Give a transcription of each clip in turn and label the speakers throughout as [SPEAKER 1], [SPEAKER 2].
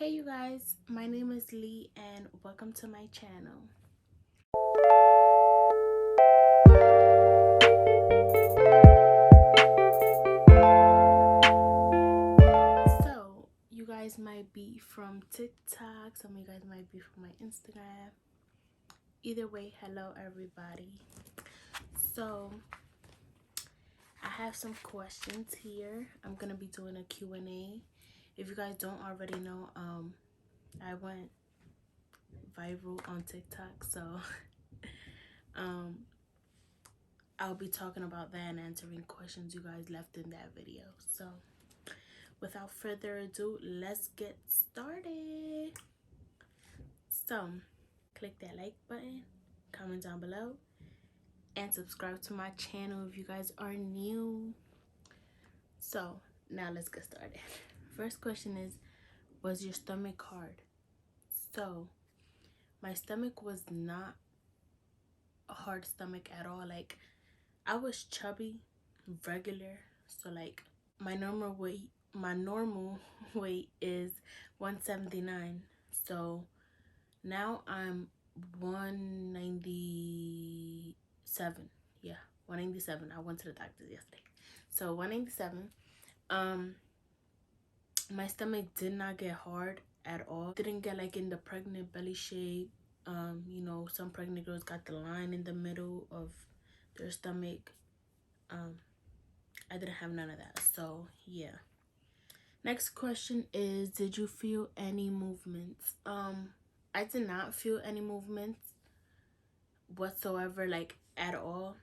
[SPEAKER 1] Hey you guys, my name is Lee and welcome to my channel. So you guys might be from TikTok, some of you guys might be from my Instagram. Either way, hello everybody. So I have some questions here. I'm gonna be doing a Q&A. If you guys don't already know, I went viral on TikTok, so I'll be talking about that and answering questions you guys left in that video. So without further ado, let's get started. So click that like button, comment down below, and subscribe to my channel if you guys are new. So now let's get started. First question is, was your stomach hard? So my stomach was not a hard stomach at all. Like, I was chubby, regular. So like my normal weight is 179. So now I'm 197. Yeah, 197. I went to the doctor yesterday. So 197. My stomach did not get hard at all. Didn't get like in the pregnant belly shape. You know, some pregnant girls got the line in the middle of their stomach. I didn't have none of that. So yeah. Next question is, did you feel any movements? I did not feel any movements whatsoever, like at all.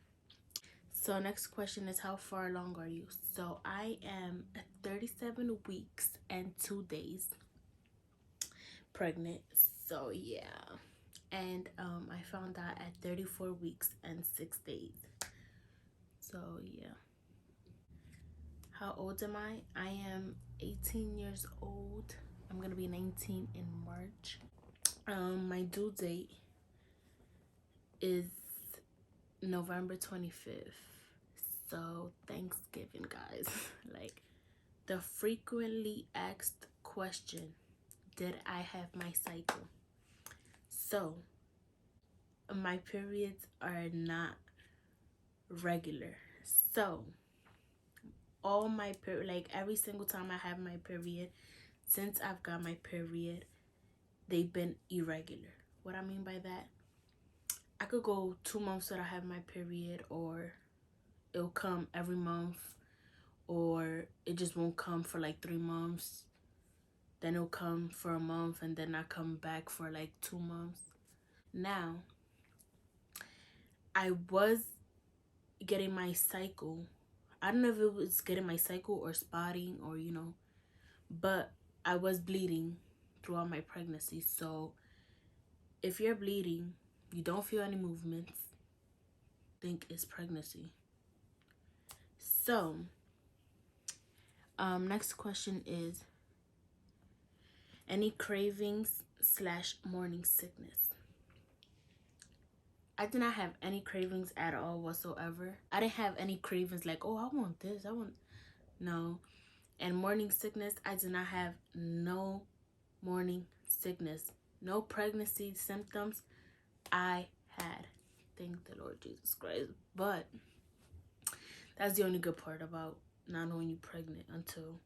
[SPEAKER 1] So next question is, how far along are you? So I am 37 weeks and 2 days pregnant. So yeah. And I found out at 34 weeks and 6 days. So yeah. How old am I? I am 18 years old. I'm gonna be 19 in March. My due date is November 25th. So Thanksgiving, guys. Like, the frequently asked question, did I have my cycle? So my periods are not regular. So all my like every single time I have my period, since I've got my period, they've been irregular. What I mean by that, I could go 2 months that I have my period, or it'll come every month, or it just won't come for like 3 months. Then it'll come for a month and then I come back for like 2 months. Now, I was getting my cycle. I don't know if it was getting my cycle or spotting or, you know, but I was bleeding throughout my pregnancy. So if you're bleeding, you don't feel any movements, think it's pregnancy. So next question is, any cravings / morning sickness? I did not have any cravings at all whatsoever. I didn't have any cravings like, oh, I want this, no. And morning sickness, I did not have no morning sickness. No pregnancy symptoms I had. Thank the Lord Jesus Christ. But that's the only good part about not knowing you're pregnant until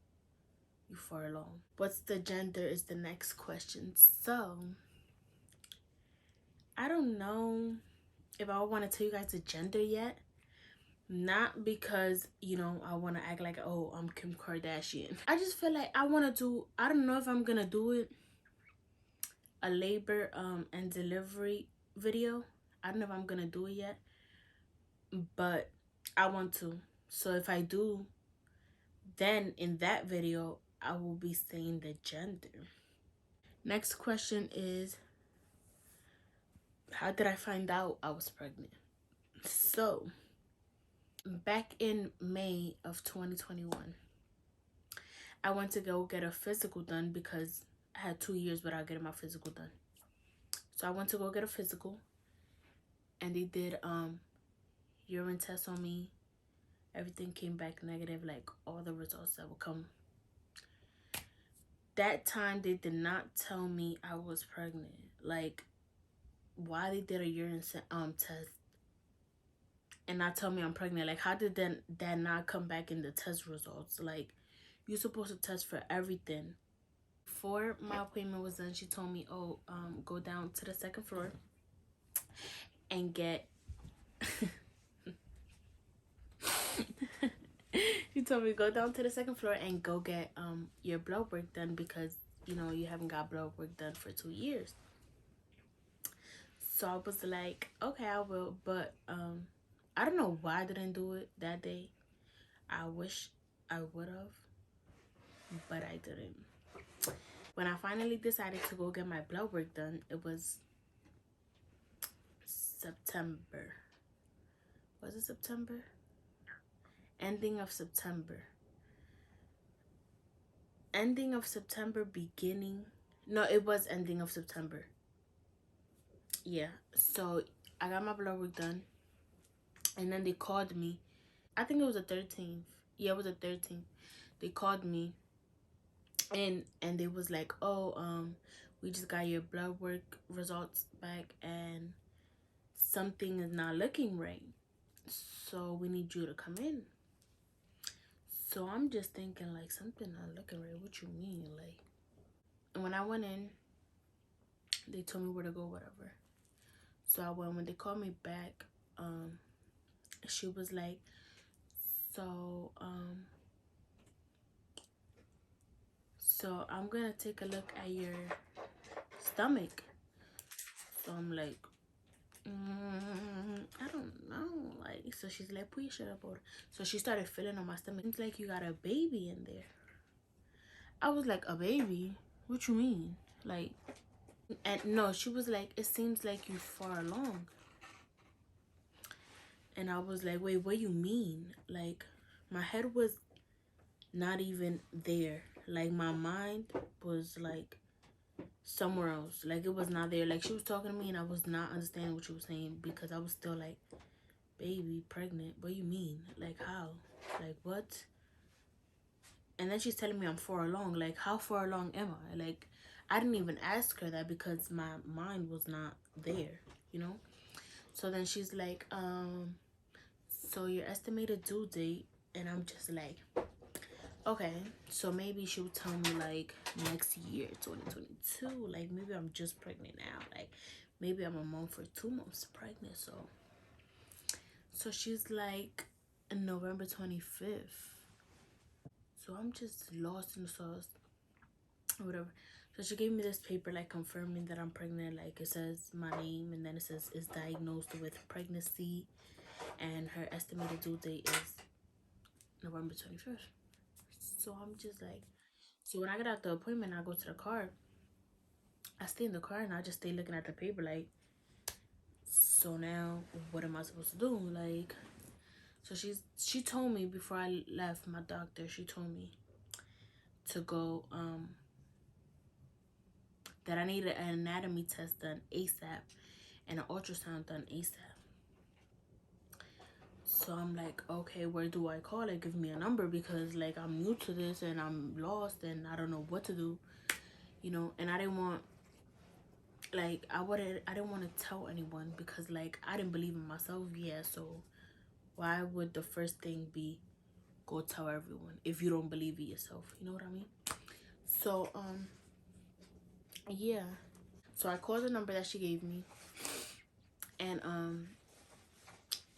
[SPEAKER 1] you far along. What's the gender is the next question. So I don't know if I want to tell you guys the gender yet. Not because, you know, I want to act like, oh, I'm Kim Kardashian. I just feel like I want to do, I don't know if I'm going to do it, a labor and delivery video. I don't know if I'm going to do it yet, but I want to. So if I do, then in that video, I will be saying the gender. Next question is, how did I find out I was pregnant? So back in May of 2021, I went to go get a physical done because I had 2 years without getting my physical done. So I went to go get a physical, and they did urine tests on me. Everything came back negative, like all the results that would come. that time they did not tell me I was pregnant. Like, why they did a urine test and not tell me I'm pregnant? Like, how did that not come back in the test results? Like, you're supposed to test for everything. Before my appointment was done, she told me, oh, go down to the second floor and get she told me go down to the second floor and go get your blood work done, because you know you haven't got blood work done for 2 years. So I was like, okay, I will. But I don't know why I didn't do it that day. I wish I would have, but I didn't. When I finally decided to go get my blood work done, it was September. Was it September? Ending of September. Ending of September, beginning. No, it was ending of September. Yeah. So I got my blood work done. And then they called me. I think it was the 13th. Yeah, it was the 13th. They called me and they was like, oh, we just got your blood work results back and something is not looking right. So we need you to come in. So I'm just thinking, like, something not looking right. What you mean? Like, and when I went in, they told me where to go, whatever. So I went. When they called me back, she was like, so I'm gonna take a look at your stomach. So I'm like, I don't know. Like, so she's like, put your shirt up. Or so she started feeling on my stomach. It's like you got a baby in there. I was like, a baby? What you mean? Like, and no, she was like, it seems like you far along. And I was like, wait, what you mean? Like, my head was not even there. Like, my mind was like somewhere else. Like, it was not there. Like, she was talking to me and I was not understanding what she was saying, because I was still like, baby, pregnant? What do you mean? Like, how? Like, what? And then she's telling me I'm far along. Like, how far along am I? Like, I didn't even ask her that because my mind was not there, you know? So then she's like, so your estimated due date, and I'm just like, okay, so maybe she'll tell me like next year, 2022. Like, maybe I'm just pregnant now. Like, maybe I'm a month or 2 months pregnant. So she's like, November 25th. So I'm just lost in the sauce, whatever. So she gave me this paper, like, confirming that I'm pregnant. Like, it says my name, and then it says is diagnosed with pregnancy, and her estimated due date is November 21st. So I'm just like, so when I get out the appointment, I go to the car. I stay in the car and I just stay looking at the paper, like, so now what am I supposed to do? Like, so she told me before I left, my doctor, she told me to go, that I needed an anatomy test done ASAP and an ultrasound done ASAP. So I'm like, okay, where do I call? Like, give me a number, because like I'm new to this and I'm lost and I don't know what to do, you know. And I didn't want, like, I didn't want to tell anyone, because like I didn't believe in myself. Yeah, so why would the first thing be go tell everyone if you don't believe in yourself? You know what I mean? So yeah. So I called the number that she gave me, and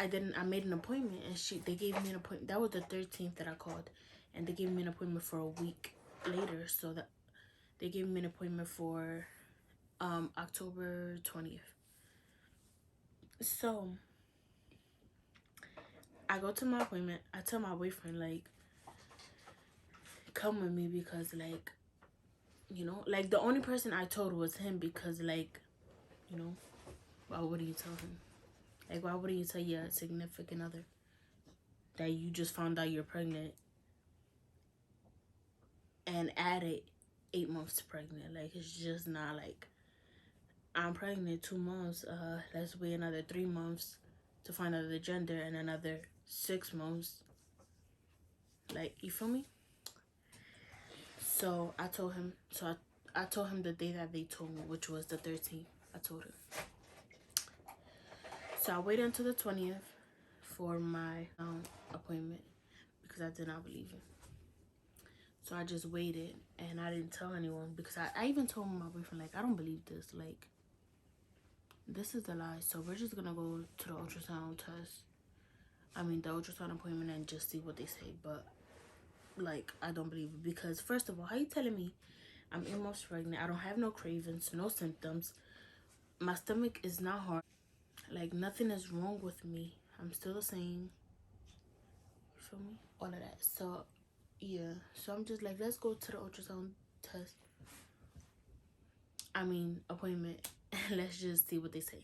[SPEAKER 1] I made an appointment, and they gave me an appointment. That was the 13th that I called, and they gave me an appointment for a week later. So that they gave me an appointment for October 20th. So I go to my appointment. I tell my boyfriend, like, come with me, because like, you know, like, the only person I told was him, because like, you know, why wouldn't you tell him? Like, why wouldn't you tell your significant other that you just found out you're pregnant and added 8 months pregnant? Like, it's just not like, I'm pregnant 2 months, let's wait another 3 months to find out the gender, and another 6 months. Like, you feel me? So I told him, I told him the day that they told me, which was the 13th. I told him. So I waited until the 20th for my appointment because I did not believe it. So I just waited and I didn't tell anyone because I even told my boyfriend, like, I don't believe this. Like, this is a lie. So we're just gonna go to the ultrasound test. I mean, the ultrasound appointment and just see what they say. But, like, I don't believe it because, first of all, how you telling me I'm 8 months pregnant? I don't have no cravings, no symptoms. My stomach is not hard. Like, nothing is wrong with me. I'm still the same. You feel me? All of that. So, yeah. So I'm just like, let's go to the ultrasound test. I mean, appointment. Let's just see what they say.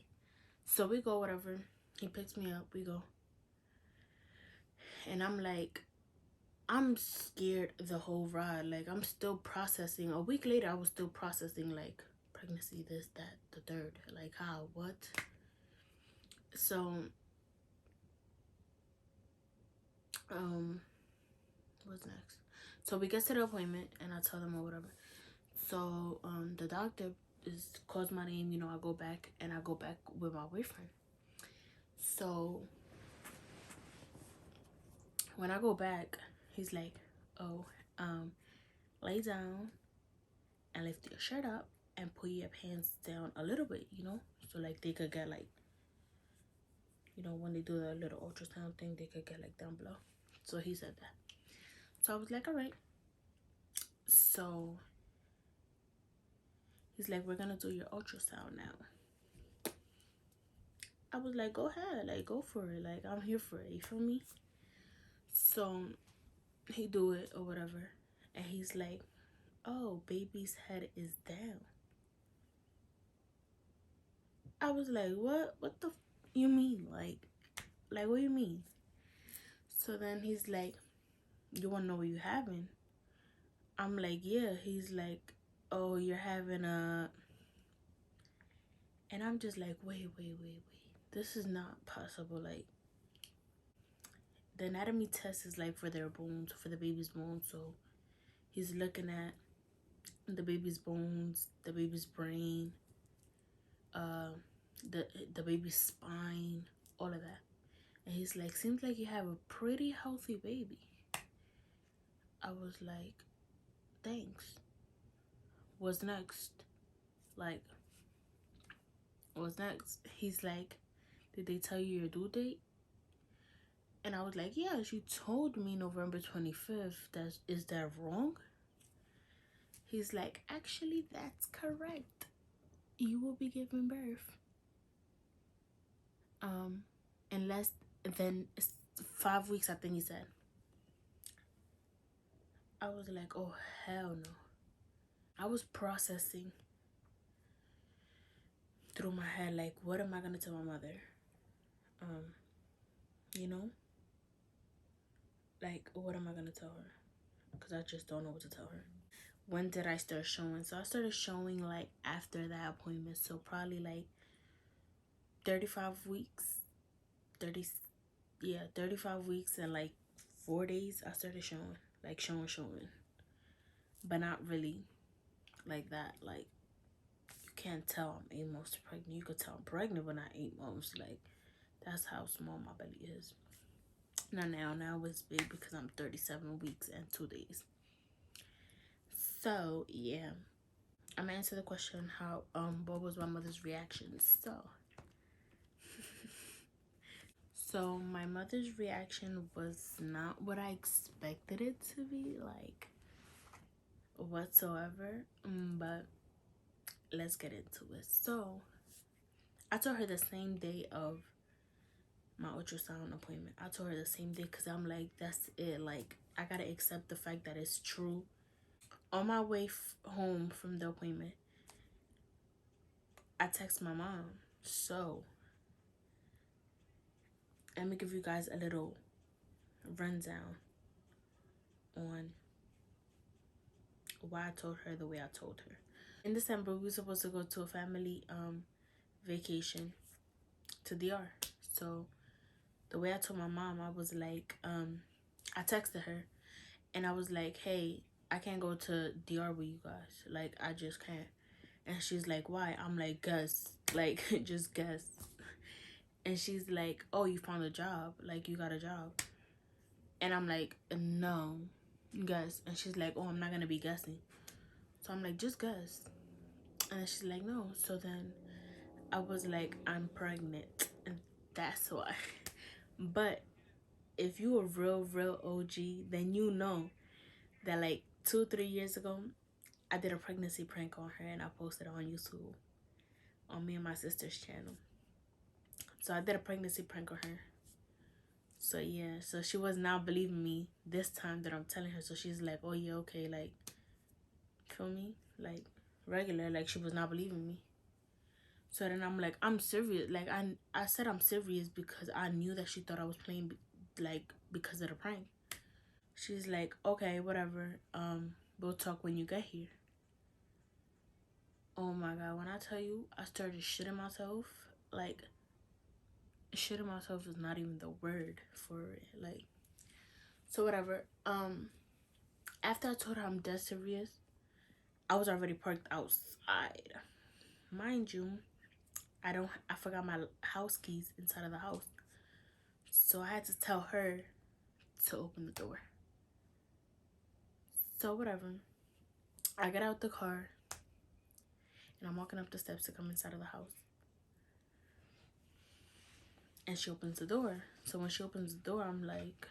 [SPEAKER 1] So we go, whatever. He picks me up. We go. And I'm like, I'm scared the whole ride. Like, I'm still processing. A week later, I was still processing, like, pregnancy, this, that, the third. Like, how, what? So, what's next? So we get to the appointment, and I tell them or whatever. So, the doctor calls my name. You know, I go back, and I go back with my boyfriend. So, when I go back, he's like, oh, lay down and lift your shirt up and put your pants down a little bit, you know, so like they could get like, you know, when they do the little ultrasound thing, they could get like down below. So he said that. So I was like, all right. So he's like, we're gonna do your ultrasound now. I was like, go ahead, like, go for it, like, I'm here for it, you feel me? So he do it or whatever, and he's like, oh, baby's head is down. I was like, what the you mean? Like what do you mean? So then he's like, you wanna know what you having? I'm like, yeah. He's like, oh, you're having a, and I'm just like, wait, this is not possible. Like, the anatomy test is like for their bones, for the baby's bones. So he's looking at the baby's bones, the baby's brain, the baby's spine, all of that. And he's like, seems like you have a pretty healthy baby. I was like, thanks. What's next? Like, what's next? He's like, did they tell you your due date? And I was like, yeah, she told me November 25th. Is that wrong? He's like, actually, that's correct. You will be giving birth in less than 5 weeks, I think he said. I was like, oh, hell no. I was processing through my head, like, what am I gonna tell my mother? You know, like, what am I gonna tell her? Because I just don't know what to tell her. When did I start showing? So I started showing like after that appointment, so probably like 35 weeks, 30, yeah, 35 weeks and like 4 days. I started showing, like showing, but not really like that. Like, you can't tell I'm 8 months pregnant. You could tell I'm pregnant, but not 8 months. Like, that's how small my belly is. Not now. Now it's big because I'm 37 weeks and 2 days. So yeah, I'm gonna answer the question, how what was my mother's reaction. So my mother's reaction was not what I expected it to be, like, whatsoever. But let's get into it. So I told her the same day of my ultrasound appointment. I told her the same day because I'm like, that's it. Like, I gotta accept the fact that it's true. On my way home from the appointment, I text my mom. So let me give you guys a little rundown on why I told her the way I told her. In December, we were supposed to go to a family vacation to DR. So the way I told my mom, I was like, I texted her and I was like, hey, I can't go to DR with you guys. Like, I just can't. And she's like, why? I'm like, guess. Like, just guess. And she's like, oh, you found a job. Like, you got a job. And I'm like, no, guess. And she's like, oh, I'm not going to be guessing. So I'm like, just guess. And then she's like, no. So then I was like, I'm pregnant. And that's why. But if you a real OG, then you know that like 2-3 years ago, I did a pregnancy prank on her and I posted it on YouTube on me and my sister's channel. So I did a pregnancy prank on her. So yeah, so she was not believing me this time that I'm telling her. So she's like, oh yeah, okay, like, feel me? Like, regular, like she was not believing me. So then I'm like, I'm serious. Like, I said I'm serious because I knew that she thought I was playing, like, because of the prank. She's like, okay, whatever. We'll talk when you get here. Oh my God, when I tell you, I started shitting myself. Like, shitting myself is not even the word for it. Like, so whatever. After I told her I'm dead serious, I was already parked outside. Mind you, I forgot my house keys inside of the house. So I had to tell her to open the door. So whatever. I get out the car and I'm walking up the steps to come inside of the house. And she opens the door. So when she opens the door, I'm like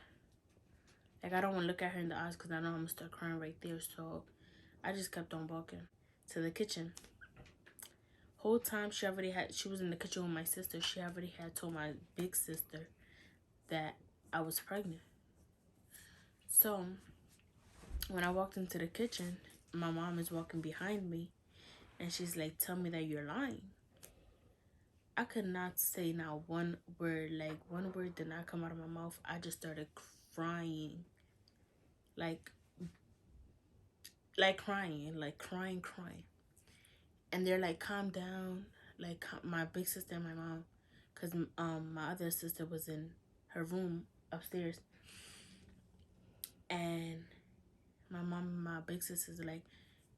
[SPEAKER 1] I don't want to look at her in the eyes because I know I'm going to start crying right there. So I just kept on walking to the kitchen. Whole time she was in the kitchen with my sister. She already had told my big sister that I was pregnant. So when I walked into the kitchen, my mom is walking behind me and she's like, tell me that you're lying. I could not say not one word. Like, one word did not come out of my mouth. I just started crying. Like crying. And they're like, calm down. Like, my big sister and my mom, because my other sister was in her room upstairs. And my mom and my big sister's like,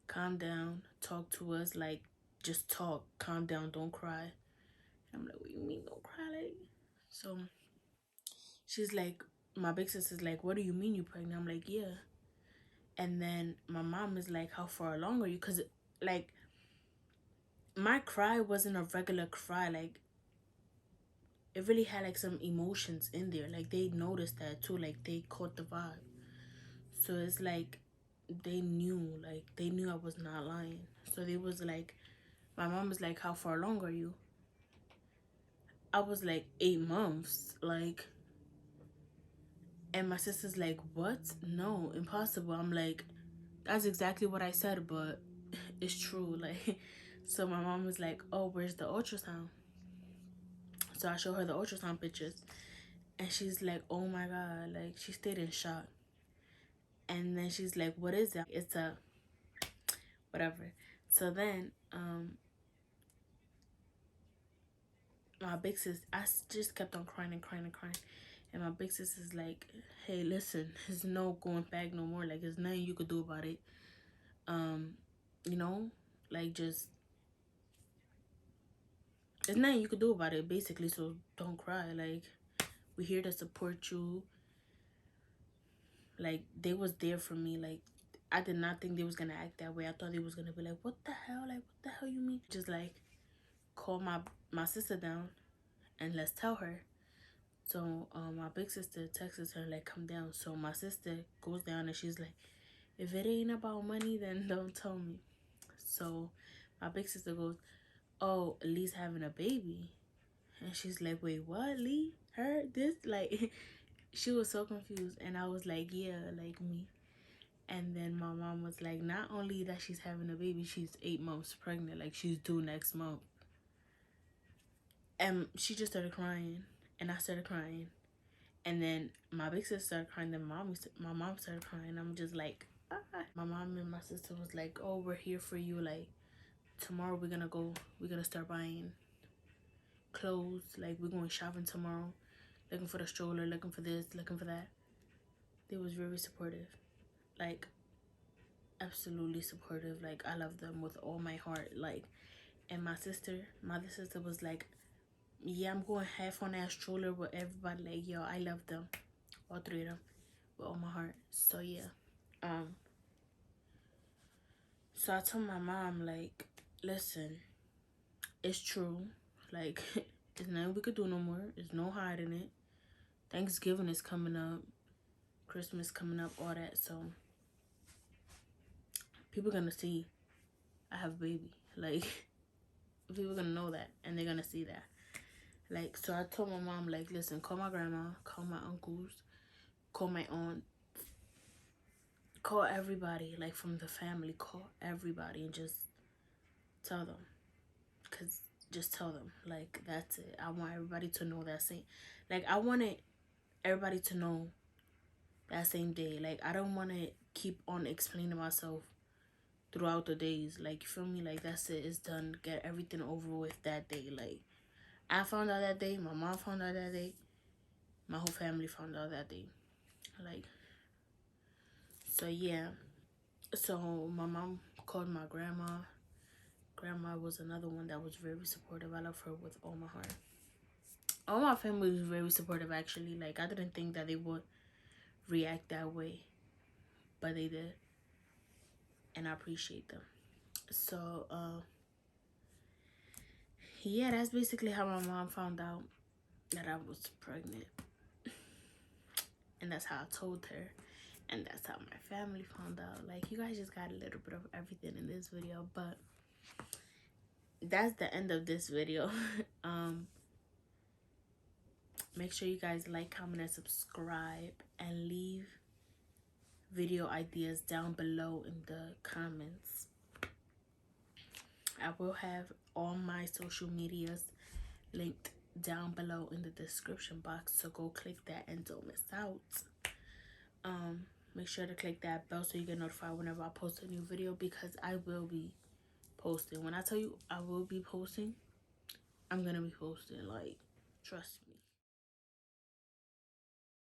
[SPEAKER 1] calm down, talk to us, like, just talk, calm down, don't cry. I'm like, what do you mean don't cry? Like, so she's like, my big sister's like, what do you mean you pregnant? I'm like, yeah. And then my mom is like, how far along are you? Because like, my cry wasn't a regular cry. Like, it really had like some emotions in there. Like, they noticed that too. Like, they caught the vibe. So it's like they knew I was not lying. So they was like, my mom was like, how far along are you? I was like, 8 months. Like, and my sister's like, what? No, impossible. I'm like, that's exactly what I said, but it's true. Like, so my mom was like, oh, where's the ultrasound? So I show her the ultrasound pictures and she's like, oh my God, like, she stayed in shock. And then she's like, what is that? It's a whatever. So then my big sis, just kept on crying. And my big sis is like, hey, listen, there's no going back no more. Like, there's nothing you could do about it. You know, like, just, there's nothing you could do about it, basically. So don't cry. Like, we're here to support you. Like, they was there for me. Like, I did not think they was gonna act that way. I thought they was gonna be like, what the hell? Like, what the hell you mean? Just like, call my sister down and let's tell her. So my big sister texts her like, come down. So my sister goes down and she's like, if it ain't about money, then don't tell me. So my big sister goes, oh, Lee's having a baby. And she's like, wait, what? Lee? Her? This? Like, she was so confused. And I was like, yeah, like me. And then my mom was like, not only that she's having a baby, she's 8 months pregnant. Like, she's due next month. And she just started crying. And I started crying. And then my big sister started crying. Then my mom started crying. I'm just like, ah. My mom and my sister was like, oh, we're here for you. Like, tomorrow we're gonna start buying clothes. Like, we're going shopping tomorrow. Looking for the stroller, looking for this, looking for that. They was very supportive. Like, absolutely supportive. Like, I love them with all my heart. Like, and my other sister was like, yeah, I'm going half on that stroller with everybody. Like, yo, I love them, all three of them, with all my heart. So yeah, um, so I told my mom, like, listen, it's true. Like, there's nothing we could do no more. There's no hiding it. Thanksgiving is coming up, Christmas coming up, all that. So people gonna see I have a baby. Like, people gonna know that, and they're gonna see that. Like, so I told my mom, like, listen, call my grandma, call my uncles, call my aunt, call everybody, like, from the family, call everybody, and just tell them. Because just tell them, like, that's it. I want everybody to know that same, like, I wanted everybody to know that same day. Like, I don't want to keep on explaining myself throughout the days. Like, you feel me? Like, that's it. It's done. Get everything over with that day. Like, I found out that day. My mom found out that day. My whole family found out that day. Like, so yeah. So my mom called my grandma. Grandma was another one that was very supportive. I love her with all my heart. All my family was very supportive, actually. Like, I didn't think that they would react that way, but they did, and I appreciate them. So yeah, that's basically how my mom found out that I was pregnant, and that's how I told her, and that's how my family found out. Like, you guys just got a little bit of everything in this video, but that's the end of this video. Make sure you guys like, comment, and subscribe, and leave video ideas down below in the comments. I will have all my social medias linked down below in the description box, so go click that and don't miss out. Make sure to click that bell so you get notified whenever I post a new video, because I will be posting. When I tell you I will be posting, I'm gonna be posting. Like, trust me.